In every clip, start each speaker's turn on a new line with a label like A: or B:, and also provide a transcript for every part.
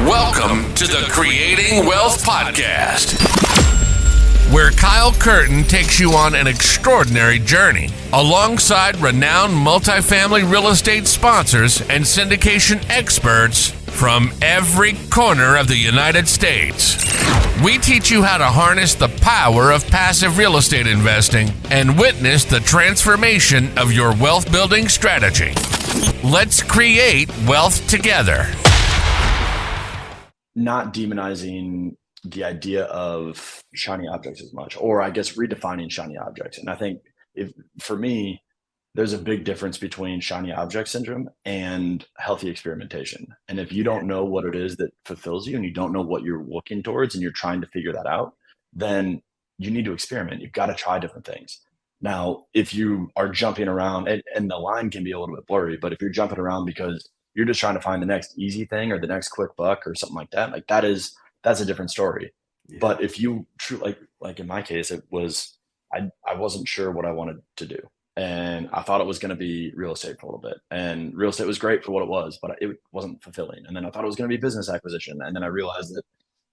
A: Welcome to the Creating Wealth Podcast, where Kyle Curtin takes you on an extraordinary journey alongside renowned multifamily real estate sponsors and syndication experts from every corner of the United States. We teach you how to harness the power of passive real estate investing and witness the transformation of your wealth building strategy. Let's create wealth together.
B: Not demonizing the idea of shiny objects as much, or I guess redefining shiny objects. And I think for me, there's a big difference between shiny object syndrome and healthy experimentation. And if you don't know what it is that fulfills you and you don't know what you're looking towards and you're trying to figure that out, then you need to experiment. You've got to try different things. Now, if you are jumping around, and the line can be a little bit blurry, but if you're jumping around because you're just trying to find the next easy thing or the next quick buck or something like that, that's a different story. Yeah. But if you like in my case, it was, I wasn't sure what I wanted to do. And I thought it was going to be real estate for a little bit, and real estate was great for what it was, but it wasn't fulfilling. And then I thought it was going to be business acquisition. And then I realized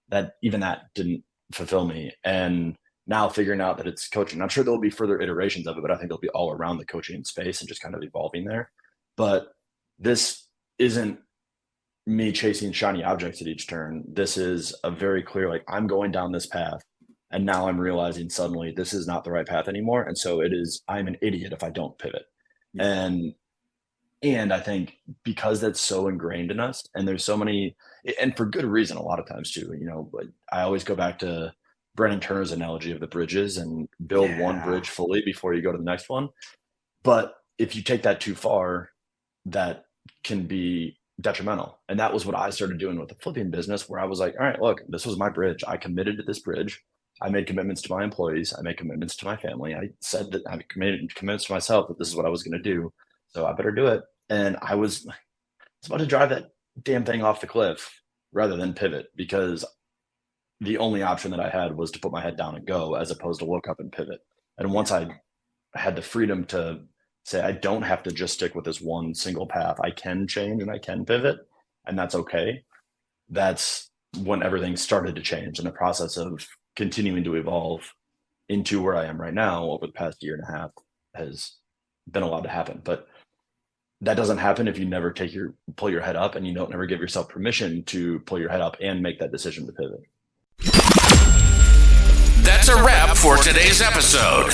B: that even that didn't fulfill me. And now figuring out that it's coaching, I'm sure there'll be further iterations of it, but I think they'll be all around the coaching space and just kind of evolving there. But this isn't me chasing shiny objects at each turn. This is a very clear, like, I'm going down this path, and now I'm realizing suddenly this is not the right path anymore. And so I'm an idiot if I don't pivot. Yeah. And I think because that's so ingrained in us, and there's so many, and for good reason, a lot of times too, I always go back to Brennan Turner's analogy of the bridges and build one bridge fully before you go to the next one. But if you take that too far, that can be detrimental. And that was what I started doing with the flipping business, where I was like, all right, look, this was my bridge. I committed to this bridge. I made commitments to my employees. I made commitments to my family. I said that I made commitments to myself that this is what I was going to do. So I better do it. And I was about to drive that damn thing off the cliff rather than pivot, because the only option that I had was to put my head down and go, as opposed to look up and pivot. And once I had the freedom to say, I don't have to just stick with this one single path. I can change and I can pivot, and that's okay. That's when everything started to change, and the process of continuing to evolve into where I am right now over the past year and a half has been allowed to happen. But that doesn't happen if you never pull your head up, and you don't never give yourself permission to pull your head up and make that decision to pivot.
A: That's a wrap for today's episode.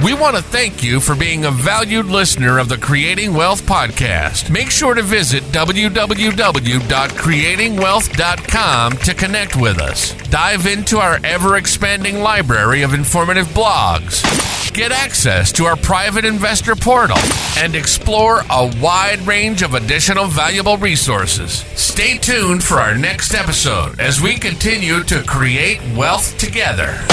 A: We want to thank you for being a valued listener of the Creating Wealth Podcast. Make sure to visit www.creatingwealth.com to connect with us. Dive into our ever-expanding library of informative blogs. Get access to our private investor portal and explore a wide range of additional valuable resources. Stay tuned for our next episode as we continue to create wealth together.